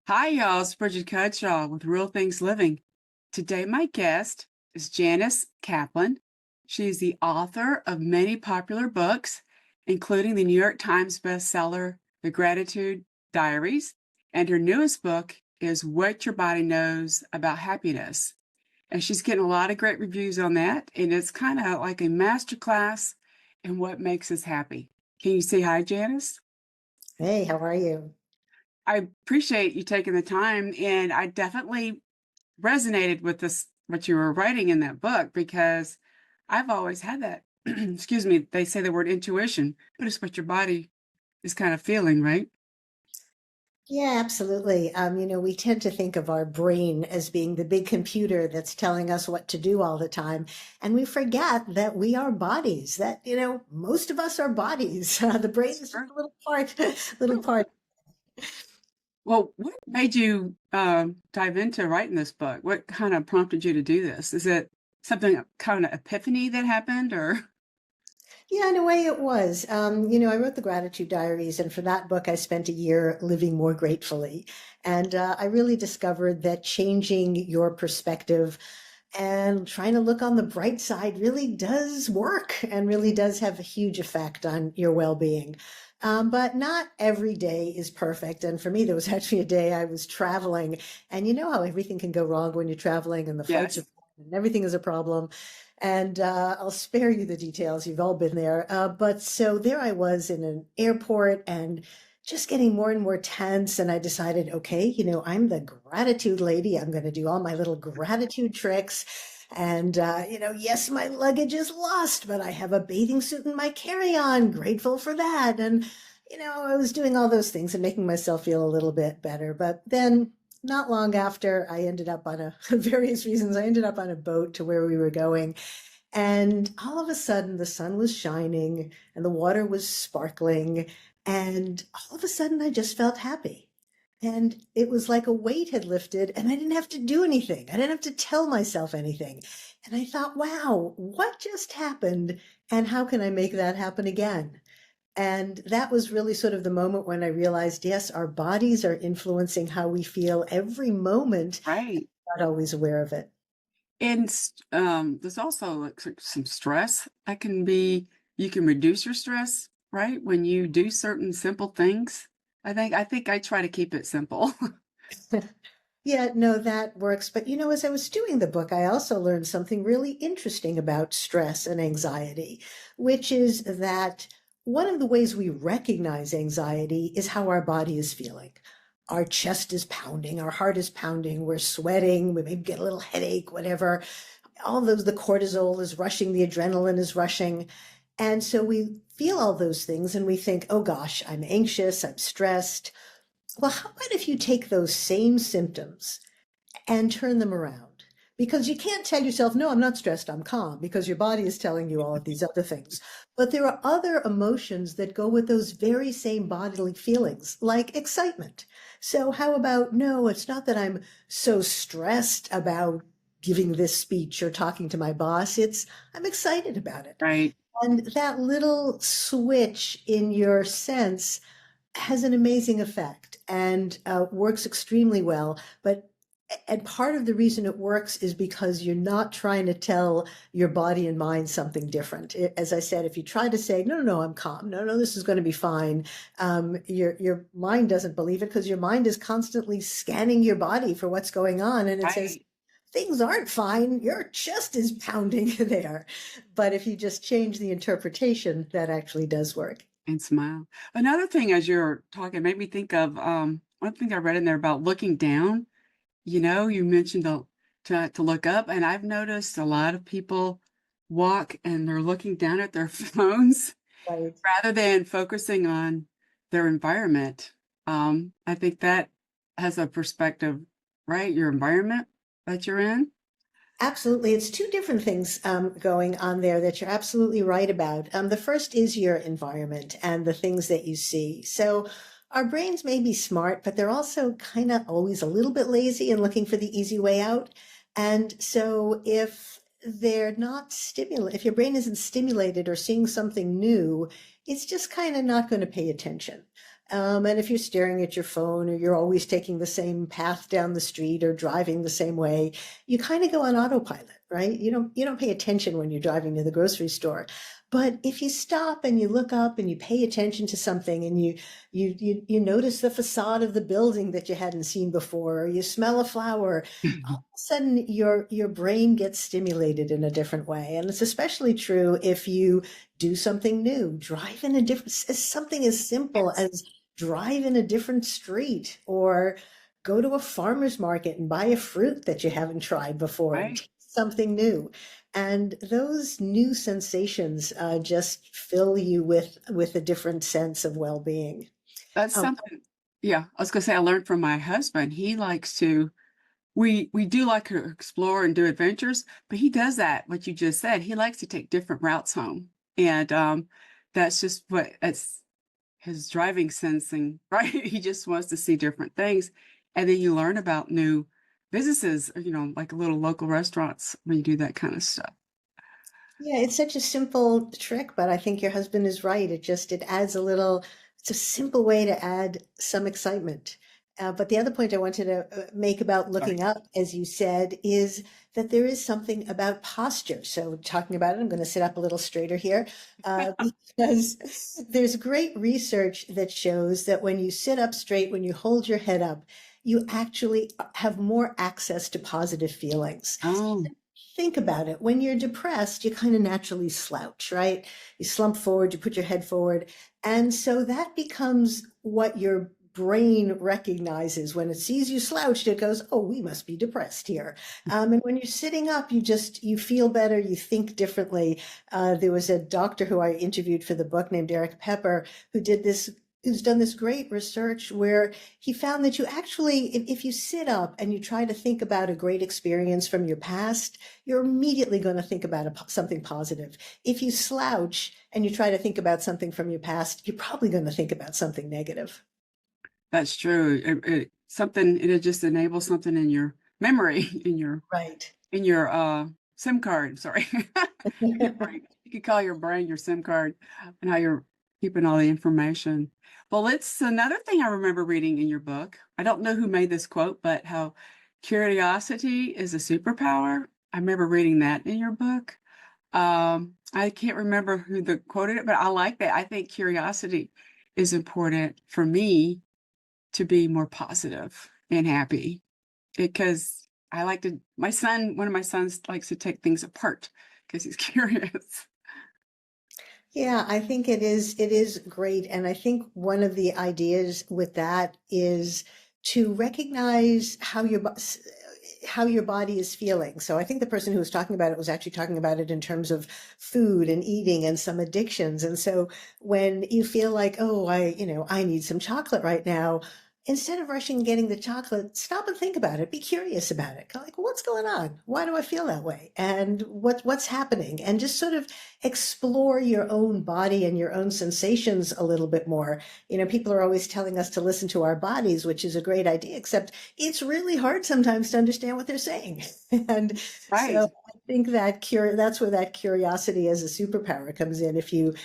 Hi, y'all. It's Bridget Cudshaw with Real Things Living. Today, my guest is Janice Kaplan. She's the author of many popular books, including the New York Times bestseller, The Gratitude Diaries, and her newest book is What Your Body Knows About Happiness. And she's getting a lot of great reviews on that, and it's kind of like a masterclass in what makes us happy. Can you say hi, Janice? Hey, how are you? I appreciate you taking the time, and I definitely resonated with this what you were writing in that book because I've always had that. Excuse me, they say the word intuition, but it's what your body is kind of feeling, right? Yeah, absolutely. We tend to think of our brain as being the big computer that's telling us what to do all the time. And we forget that we are bodies, most of us are bodies. The brain is just Sure. a little part, little part. Well, what made you dive into writing this book? What kind of prompted you to do this? Is it something kind of epiphany that happened, or Yeah, in a way it was. I wrote the Gratitude Diaries, and for that book, I spent a year living more gratefully. And I really discovered that changing your perspective and trying to look on the bright side really does work and really does have a huge effect on your well-being. But not every day is perfect. And for me, there was actually a day I was traveling, and you know how everything can go wrong when you're traveling and the flights are yes? and everything is a problem. And I'll spare you the details. You've all been there. But so there I was in an airport and just getting more and more tense. And I decided, okay, I'm the gratitude lady. I'm going to do all my little gratitude tricks. And, yes, my luggage is lost, but I have a bathing suit in my carry-on. Grateful for that. And, I was doing all those things and making myself feel a little bit better. But then not long after, I ended up on various reasons, I ended up on a boat to where we were going. And all of a sudden, the sun was shining and the water was sparkling. And all of a sudden, I just felt happy. And it was like a weight had lifted, and I didn't have to do anything. I didn't have to tell myself anything. And I thought, wow, what just happened? And how can I make that happen again? And that was really sort of the moment when I realized, yes, our bodies are influencing how we feel every moment, Right. not always aware of it. And there's also like some stress that can be, you can reduce your stress, right? When you do certain simple things. I think I try to keep it simple. Yeah, no, that works. But as I was doing the book, I also learned something really interesting about stress and anxiety, which is that one of the ways we recognize anxiety is how our body is feeling. Our chest is pounding, our heart is pounding, we're sweating, we maybe get a little headache, whatever. All those, the cortisol is rushing, the adrenaline is rushing. And so we feel all those things and we think, oh gosh, I'm anxious, I'm stressed. Well, how about if you take those same symptoms and turn them around? Because you can't tell yourself, no, I'm not stressed, I'm calm, because your body is telling you all of these other things. But there are other emotions that go with those very same bodily feelings, like excitement. So, how about, no, it's not that I'm so stressed about giving this speech or talking to my boss, it's I'm excited about it. Right. And that little switch in your sense has an amazing effect and works extremely well. And part of the reason it works is because you're not trying to tell your body and mind something different. As I said, if you try to say, no, no, no, I'm calm. No, no, this is going to be fine. Your mind doesn't believe it because your mind is constantly scanning your body for what's going on. And it says, Right. things aren't fine. Your chest is pounding there. But if you just change the interpretation, that actually does work. And smile. Another thing as you're talking made me think of one thing I read in there about looking down. You mentioned to look up, and I've noticed a lot of people walk and they're looking down at their phones Right. rather than focusing on their environment. I think that has a perspective, right? Your environment that you're in. Absolutely. It's two different things going on there that you're absolutely right about. The first is your environment and the things that you see. So our brains may be smart, but they're also kind of always a little bit lazy and looking for the easy way out. And so if they're not stimulated, if your brain isn't stimulated or seeing something new, it's just kind of not going to pay attention. And if you're staring at your phone or you're always taking the same path down the street or driving the same way, you kind of go on autopilot, right? You don't pay attention when you're driving to the grocery store. But if you stop and you look up and you pay attention to something and you notice the facade of the building that you hadn't seen before, or you smell a flower, all of a sudden your brain gets stimulated in a different way. And it's especially true if you do something new, drive in a different, something as simple Yes. as drive in a different street or go to a farmer's market and buy a fruit that you haven't tried before and Right. taste something new. And those new sensations just fill you with a different sense of well-being. That's Um, something. Yeah, I was gonna say I learned from my husband. He likes to we do like to explore and do adventures, but he does that, what you just said. He likes to take different routes home. And that's just what it's his driving sensing, right? He just wants to see different things. And then you learn about new businesses, like little local restaurants when you do that kind of stuff. Yeah, it's such a simple trick, but I think your husband is right. It adds a little, it's a simple way to add some excitement. But the other point I wanted to make about Sorry. looking up, as you said, is that there is something about posture. So talking about it, I'm going to sit up a little straighter here, because there's great research that shows that when you sit up straight, when you hold your head up, you actually have more access to positive feelings. Oh, Think about it. When you're depressed, you kind of naturally slouch, right? You slump forward, you put your head forward. And so that becomes what your brain recognizes. When it sees you slouched, it goes, oh, we must be depressed here. And when you're sitting up, you feel better, you think differently. There was a doctor who I interviewed for the book named Eric Pepper who's done this great research where he found that you actually, if you sit up and you try to think about a great experience from your past, you're immediately going to think about something positive. If you slouch and you try to think about something from your past, you're probably going to think about something negative. that's true. It just enables something in your memory, Right. in your SIM card. Sorry. Your brain. You could call your brain your SIM card and how you're keeping all the information. Well, it's another thing I remember reading in your book. I don't know who made this quote, but how curiosity is a superpower. I remember reading that in your book. I can't remember who the quoted it, but I like that. I think curiosity is important for me to be more positive and happy because I like to, one of my sons likes to take things apart because he's curious. Yeah, I think it is great. And I think one of the ideas with that is to recognize how your body is feeling. So I think the person who was talking about it was actually talking about it in terms of food and eating and some addictions. And so when you feel like, oh, I need some chocolate right now, instead of rushing and getting the chocolate, stop and think about it. Be curious about it. Go like, what's going on? Why do I feel that way? And what's happening? And just sort of explore your own body and your own sensations a little bit more. People are always telling us to listen to our bodies, which is a great idea, except it's really hard sometimes to understand what they're saying. And Right. so I think that's where that curiosity as a superpower comes in. If you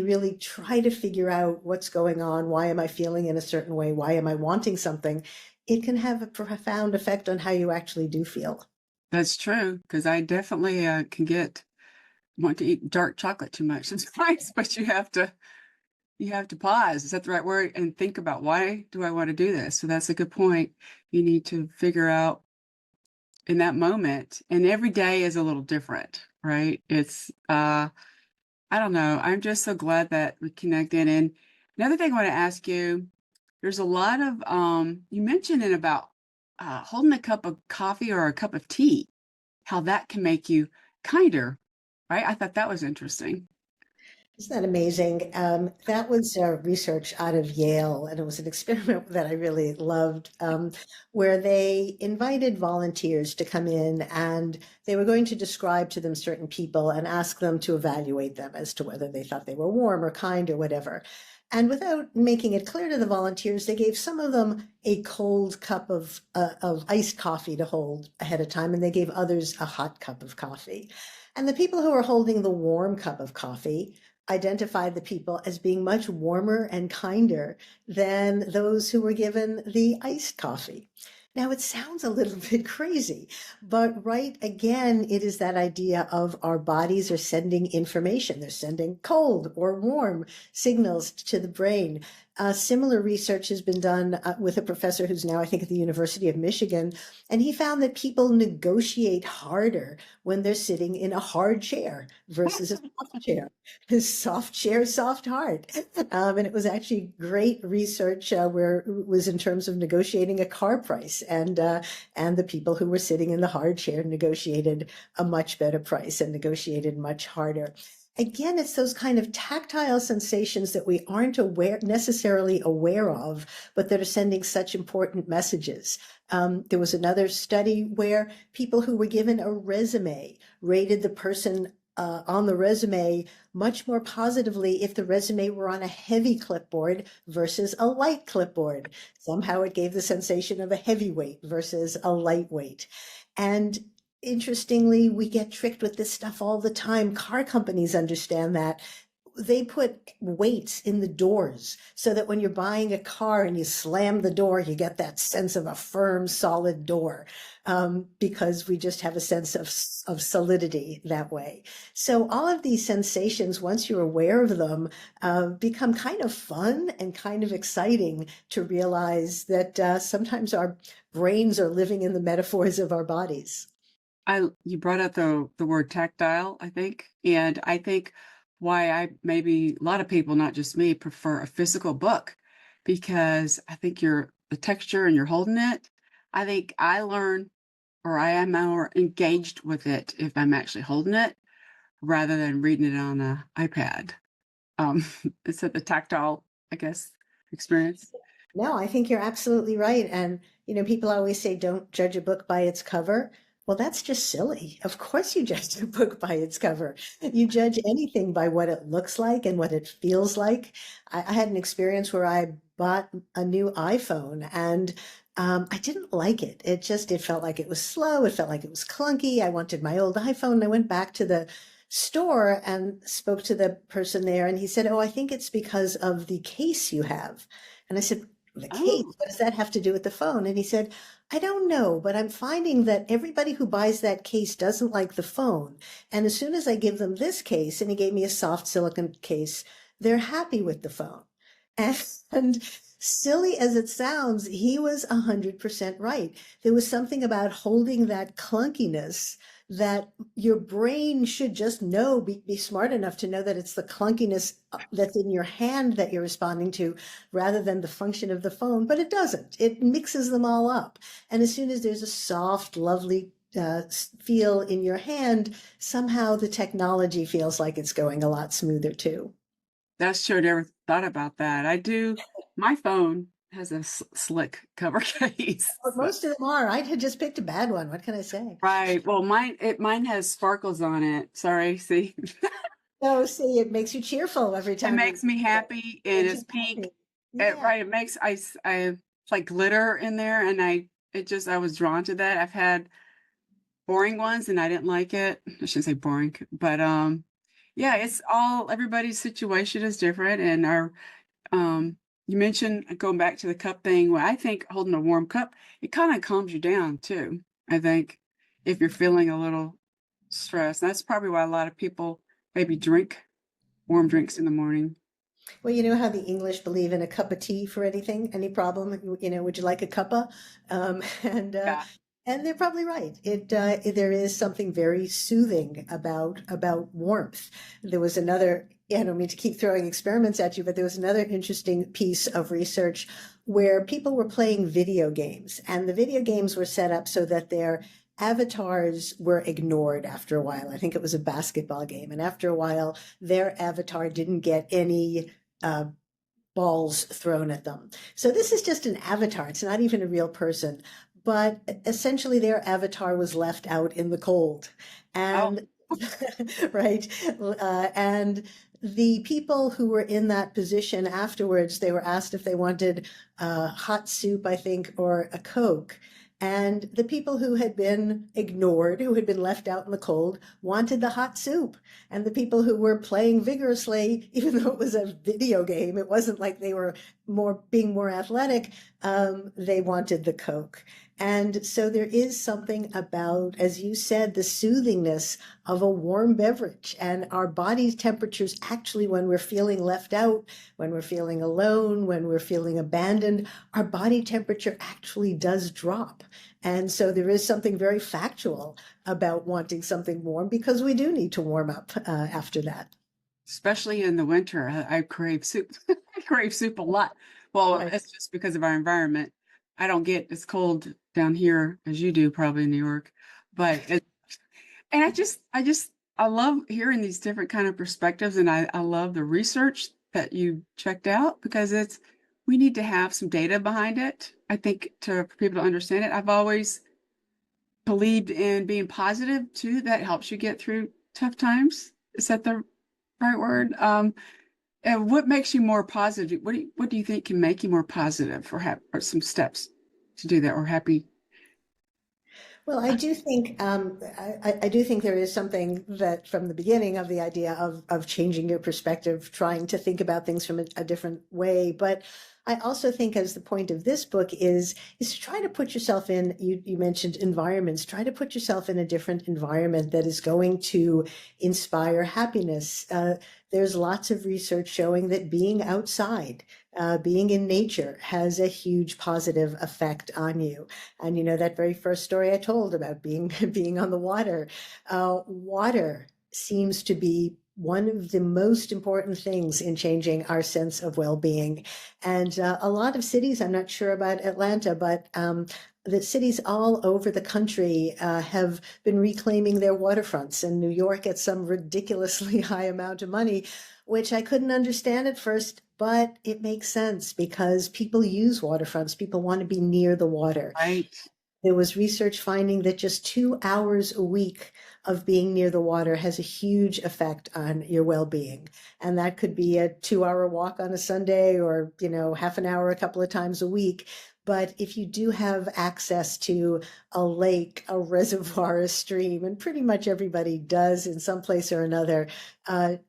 really try to figure out what's going on, why am I feeling in a certain way? Why am I wanting something? It can have a profound effect on how you actually do feel. That's true because I definitely can get want to eat dark chocolate too much sometimes, but you have to pause. Is that the right word? And think about why do I want to do this? So that's a good point. You need to figure out in that moment, and every day is a little different, right? It's I don't know. I'm just so glad that we connected. And another thing I want to ask you, there's a lot of you mentioned it about holding a cup of coffee or a cup of tea, how that can make you kinder, right? I thought that was interesting. Isn't that amazing? That was research out of Yale, and it was an experiment that I really loved, where they invited volunteers to come in and they were going to describe to them certain people and ask them to evaluate them as to whether they thought they were warm or kind or whatever. And without making it clear to the volunteers, they gave some of them a cold cup of iced coffee to hold ahead of time, and they gave others a hot cup of coffee. And the people who were holding the warm cup of coffee identified the people as being much warmer and kinder than those who were given the iced coffee. Now, it sounds a little bit crazy, but right again, it is that idea of our bodies are sending information. They're sending cold or warm signals to the brain. Similar research has been done with a professor who's now, I think, at the University of Michigan, and he found that people negotiate harder when they're sitting in a hard chair versus a soft chair. Soft chair, soft heart. And it was actually great research where it was in terms of negotiating a car price. And the people who were sitting in the hard chair negotiated a much better price and negotiated much harder. Again, it's those kind of tactile sensations that we aren't necessarily aware of, but that are sending such important messages. There was another study where people who were given a resume rated the person on the resume much more positively if the resume were on a heavy clipboard versus a light clipboard. Somehow it gave the sensation of a heavyweight versus a lightweight. And interestingly, we get tricked with this stuff all the time. Car companies understand that. They put weights in the doors so that when you're buying a car and you slam the door, you get that sense of a firm, solid door, because we just have a sense of solidity that way. So all of these sensations, once you're aware of them, become kind of fun and kind of exciting to realize that sometimes our brains are living in the metaphors of our bodies. You brought up the word tactile, I think, and I think why I maybe a lot of people, not just me, prefer a physical book because I think the texture and you're holding it. I think I learn or I am more engaged with it if I'm actually holding it rather than reading it on a iPad. It's the tactile, I guess, experience. No, I think you're absolutely right. And, people always say, don't judge a book by its cover. Well, that's just silly. Of course, you judge a book by its cover. You judge anything by what it looks like and what it feels like. I had an experience where I bought a new iPhone and I didn't like it. It felt like it was slow. It felt like it was clunky. I wanted my old iPhone. I went back to the store and spoke to the person there, and he said, "Oh, I think it's because of the case you have." And I said, "The case? Oh, What does that have to do with the phone?" And he said, "I don't know, but I'm finding that everybody who buys that case doesn't like the phone. And as soon as I give them this case," and he gave me a soft silicone case, "they're happy with the phone." And silly as it sounds, he was 100% right. There was something about holding that clunkiness that your brain should just know, be smart enough to know that it's the clunkiness that's in your hand that you're responding to rather than the function of the phone, but it doesn't. It mixes them all up. And as soon as there's a soft, lovely feel in your hand, somehow the technology feels like it's going a lot smoother too. that's true. I never thought about that. I do. My phone has a slick cover case. But most of them are. I had just picked a bad one. What can I say? Right. Well, mine has sparkles on it. Sorry. See, Oh, see, it makes you cheerful every it time you makes me see it. happy, and Makes it's you pink. happy. Yeah. Right. It makes it's like glitter in there, and I was drawn to that. I've had boring ones, and I didn't like it. I shouldn't say boring, but yeah, it's all everybody's situation is different, and our you mentioned going back to the cup thing. Well, I think holding a warm cup, it kind of calms you down too. I think if you're feeling a little stressed, that's probably why a lot of people maybe drink warm drinks in the morning. Well, you know how the English believe in a cup of tea for anything, any problem? Would you like a cuppa? Um, and uh, Yeah. and they're probably right. There is something very soothing about warmth. There was another. I don't mean to keep throwing experiments at you, but there was another interesting piece of research where people were playing video games, and the video games were set up so that their avatars were ignored after a while. I think it was a basketball game, and after a while, their avatar didn't get any uh, balls thrown at them. So this is just an avatar. It's not even a real person, but essentially their avatar was left out in the cold. Oh, And right. And the people who were in that position afterwards, they were asked if they wanted hot soup, I think, or a Coke. And the people who had been ignored, who had been left out in the cold, wanted the hot soup. And the people who were playing vigorously, even though it was a video game, it wasn't like they were being more athletic, they wanted the Coke. And so there is something about, as you said, the soothingness of a warm beverage, and our body's temperatures actually, when we're feeling left out, when we're feeling alone, when we're feeling abandoned, our body temperature actually does drop. And so there is something very factual about wanting something warm, because we do need to warm up after that. Especially in the winter. I crave soup. I crave soup a lot. Well, Right. it's just because of our environment. I don't get as cold down here as you do, probably in New York. But and I love hearing these different kind of perspectives, and I love the research that you checked out, because we need to have some data behind it. I think for people to understand it. I've always believed in being positive too. That helps you get through tough times. Is that the right word? And what makes you more positive? What do you think can make you more positive, or have or some steps to do that, or happy? Well, I do think I do think there is something that from the beginning of the idea of changing your perspective, trying to think about things from a different way. But I also think, as the point of this book is to try to put yourself in. You mentioned environments. Try to put yourself in a different environment that is going to inspire happiness. There's lots of research showing that being outside, being in nature, has a huge positive effect on you. And that very first story I told about being being on the water, water seems to be one of the most important things in changing our sense of well-being. And a lot of cities, I'm not sure about Atlanta, but the cities all over the country have been reclaiming their waterfronts, and New York at some ridiculously high amount of money, which I couldn't understand at first, but it makes sense because people use waterfronts. People want to be near the water. Right. There was research finding that just 2 hours a week of being near the water has a huge effect on your well-being. And that could be a 2 hour walk on a Sunday, or, half an hour a couple of times a week. But if you do have access to a lake, a reservoir, a stream, and pretty much everybody does in some place or another,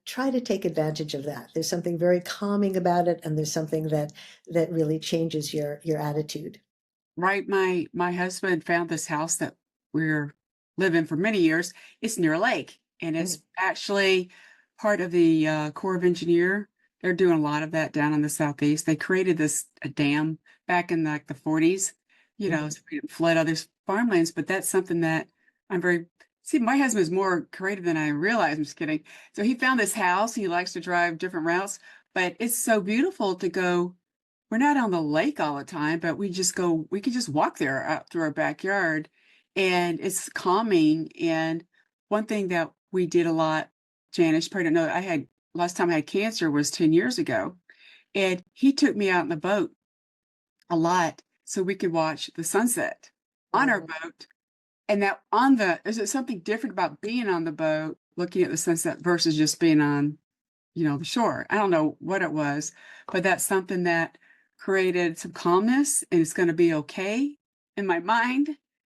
try to take advantage of that. There's something very calming about it, and there's something that really changes your attitude. Right. My husband found this house that we're living for many years. It's near a lake, and it's actually part of the Corps of Engineer. They're doing a lot of that down in the southeast. They created this a dam back in like the 40s, Mhm. so we didn't flood other farmlands. But that's something that I'm very see. My husband is more creative than I realized. I'm just kidding. So he found this house. He likes to drive different routes, but it's so beautiful to go. We're not on the lake all the time, but we could just walk there out through our backyard, and it's calming. And one thing that we did a lot, Janice, probably don't know, last time I had cancer was 10 years ago. And he took me out in the boat a lot so we could watch the sunset on our Oh, boat. And is it something different about being on the boat, looking at the sunset versus just being on the shore. I don't know what it was, but that's something that created some calmness, and it's going to be okay in my mind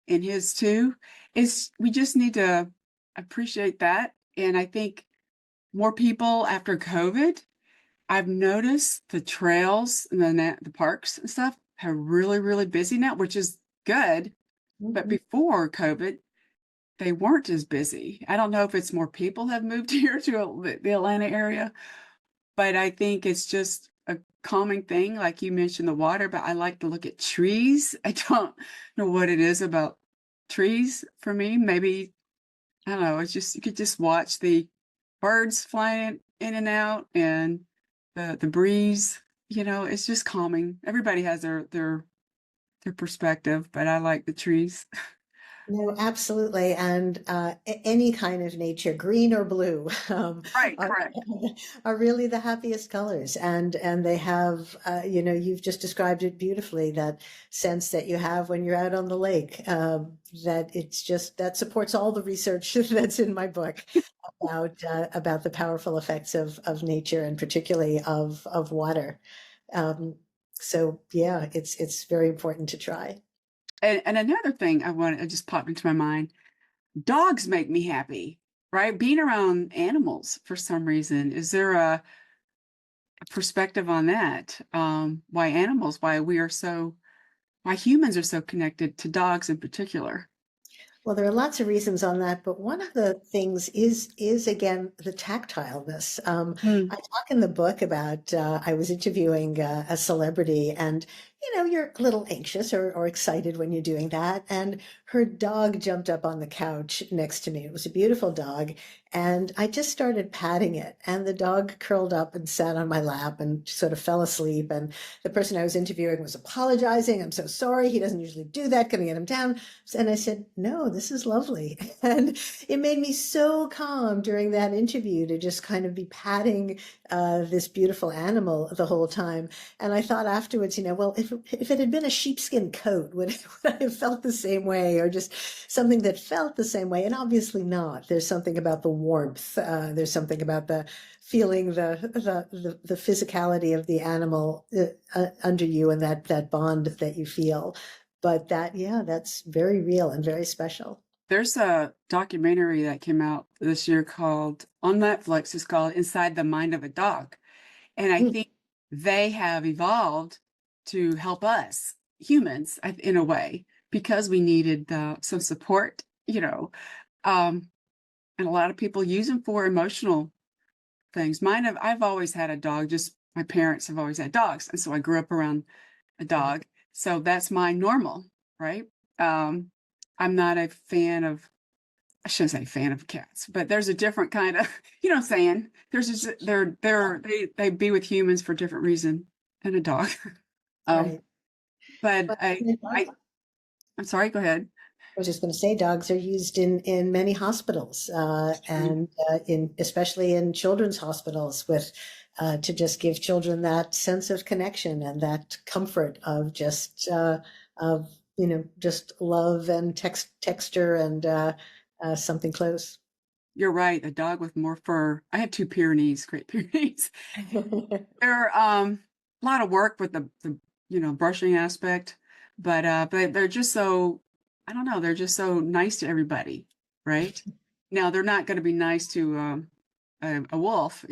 and his too. We just need to appreciate that. And I think more people after COVID, I've noticed the trails and the parks and stuff are really, really busy now, which is good. But mhm. before COVID, they weren't as busy. I don't know if it's more people have moved here to the Atlanta area, but I think it's just a calming thing. Like you mentioned the water, but I like to look at trees. I don't know what it is about trees for me. Maybe, I don't know, it's just you could just watch the birds flying in and out, and the breeze, it's just calming. Everybody has their perspective, but I like the trees. No, absolutely. And any kind of nature, green or blue, Right, are correct. are really the happiest colors. And they have, you've just described it beautifully, that sense that you have when you're out on the lake. That it's just that supports all the research that's in my book about the powerful effects of nature, and particularly of water. Um, so yeah, it's very important to try. And another thing it just popped into my mind, dogs make me happy, right? Being around animals for some reason. Is there a perspective on that? Why humans are so connected to dogs in particular? Well, there are lots of reasons on that, but one of the things is again the tactileness. I Mm. talk in the book about I was interviewing a celebrity, and you're a little anxious or excited when you're doing that, and her dog jumped up on the couch next to me. It was a beautiful dog, and I just started patting it, and the dog curled up and sat on my lap and sort of fell asleep. And the person I was interviewing was apologizing. I'm so sorry. He doesn't usually do that. Can I get him down? And I said, no, this is lovely. And it made me so calm during that interview to just kind of be patting this beautiful animal the whole time. And I thought afterwards, well, if it had been a sheepskin coat, would I have felt the same way, or just something that felt the same way? And obviously not. There's something about the warmth. There's something about the feeling the physicality of the animal under you, and that bond that you feel. But yeah, that's very real and very special. There's a documentary that came out this year called on Netflix. It's called Inside the Mind of a Dog. And I Mm, think they have evolved to help us humans in a way because we needed some support, um, and a lot of people use them for emotional things. I've always had a dog, just my parents have always had dogs. And so I grew up around a yeah. dog. So that's my normal, right? Um, I'm not a fan of, I shouldn't say fan of cats, but there's a different kind of, you know what I'm saying? There's just, they be with humans for a different reason than a dog. Um, Right. but But you know, I'm sorry, go ahead. I was just going to say, dogs are used in many hospitals, True. and in especially in children's hospitals, with to just give children that sense of connection and that comfort of just of just love and texture and something close. You're right. A dog with more fur. I have two Pyrenees, Great Pyrenees. They're a lot of work with the brushing aspect, but they're just so I don't know, they're just so nice to everybody, right? Now they're not going to be nice to a wolf,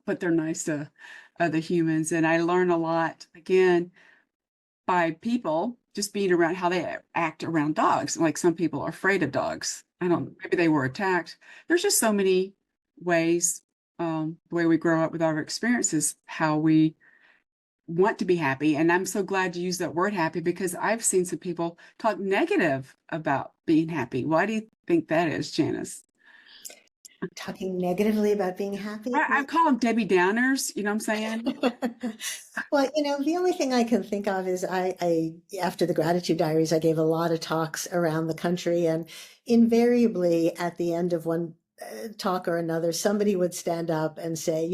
but they're nice to other humans. And I learn a lot again by people just being around how they act around dogs. Like some people are afraid of dogs. I don't, maybe they were attacked. There's just so many ways, the way we grow up with our experiences, how we want to be happy. And I'm so glad you used that word happy because I've seen some people talk negative about being happy. Why do you think that is, Janice? Talking negatively about being happy. I call them Debbie Downers. You know what I'm saying? Well, the only thing I can think of is after the gratitude diaries, I gave a lot of talks around the country, and invariably at the end of one talk or another, somebody would stand up and say,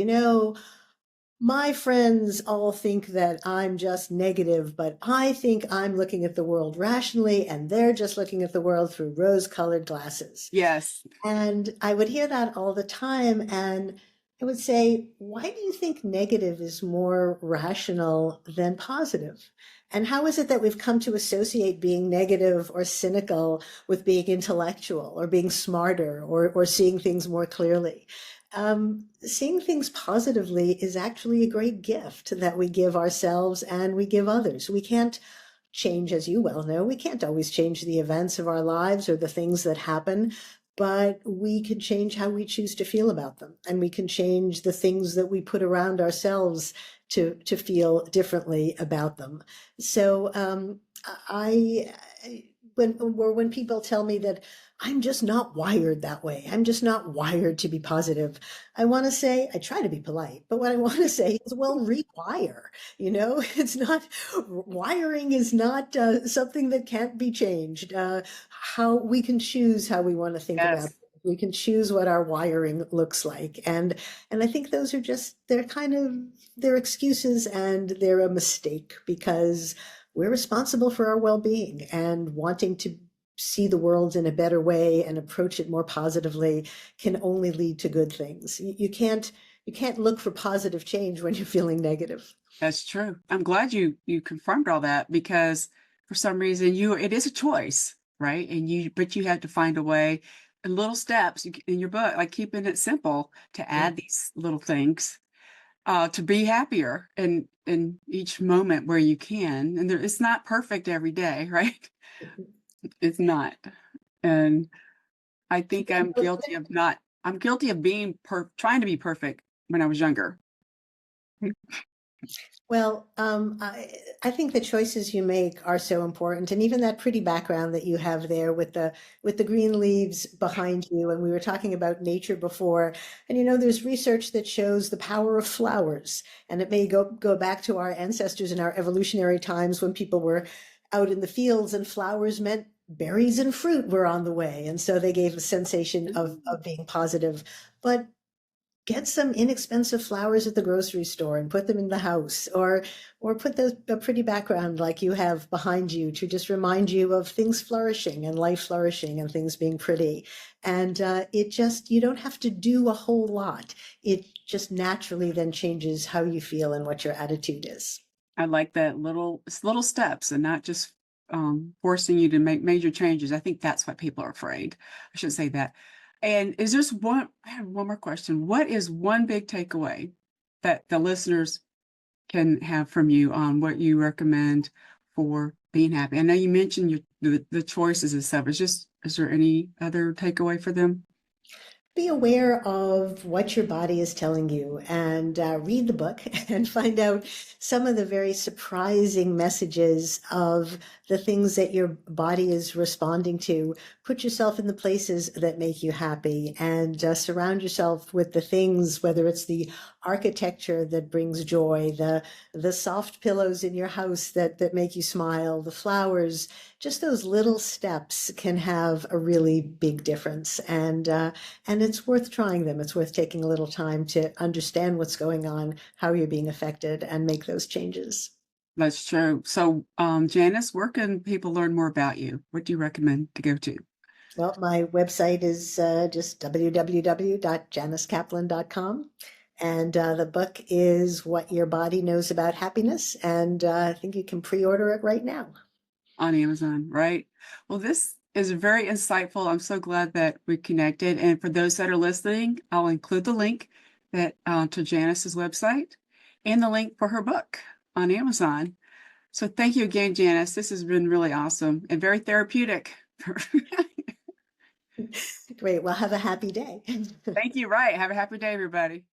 my friends all think that I'm just negative, but I think I'm looking at the world rationally, and they're just looking at the world through rose-colored glasses. Yes. And I would hear that all the time. And I would say, why do you think negative is more rational than positive? And how is it that we've come to associate being negative or cynical with being intellectual or being smarter or seeing things more clearly? Seeing things positively is actually a great gift that we give ourselves and we give others. We can't change, as you well know, we can't always change the events of our lives or the things that happen, but we can change how we choose to feel about them. And we can change the things that we put around ourselves to feel differently about them. So I, when people tell me that I'm just not wired that way, I'm just not wired to be positive, I want to say, I try to be polite, but what I want to say is, well, rewire. It's not, wiring is not something that can't be changed. How we can choose how we want to think about Yes. it. We can choose what our wiring looks like. And I think those are just, they're excuses, and they're a mistake, because we're responsible for our well-being, and wanting to see the world in a better way and approach it more positively can only lead to good things. You can't look for positive change when you're feeling negative. That's true. I'm glad you confirmed all that because for some reason it is a choice, right? But you have to find a way, in little steps in your book, like keeping it simple to Mm. add these little things to be happier in each moment where you can. And it's not perfect every day, right? It's not. And I think I'm guilty of being trying to be perfect when I was younger. Well, I think the choices you make are so important, and even that pretty background that you have there with the green leaves behind you. And we were talking about nature before, and there's research that shows the power of flowers, and it may go back to our ancestors in our evolutionary times when people were out in the fields, and flowers meant berries and fruit were on the way, and so they gave a sensation of being positive. But get some inexpensive flowers at the grocery store and put them in the house, or put a pretty background like you have behind you to just remind you of things flourishing and life flourishing and things being pretty. And you don't have to do a whole lot. It just naturally then changes how you feel and what your attitude is. I like that it's little steps and not just forcing you to make major changes. I think that's why people are afraid. I should say that. And is there's one, I have one more question. What is one big takeaway that the listeners can have from you on what you recommend for being happy? I know you mentioned the choices and stuff. Is there any other takeaway for them? Be aware of what your body is telling you, and read the book and find out some of the very surprising messages of the things that your body is responding to. Put yourself in the places that make you happy, and surround yourself with the things, whether it's the architecture that brings joy, the soft pillows in your house that make you smile, the flowers. Just those little steps can have a really big difference. And it's worth trying them. It's worth taking a little time to understand what's going on, how you're being affected, and make those changes. That's true. So, Janice, where can people learn more about you? What do you recommend to go to? Well, my website is just www.janicekaplan.com. And the book is What Your Body Knows About Happiness. And I think you can pre order it right now. On Amazon, right? Well, this is very insightful. I'm so glad that we connected. And for those that are listening, I'll include the link that to Janice's website and the link for her book on Amazon. So thank you again, Janice. This has been really awesome and very therapeutic. Great. Well, have a happy day. Thank you. Right. Have a happy day, everybody.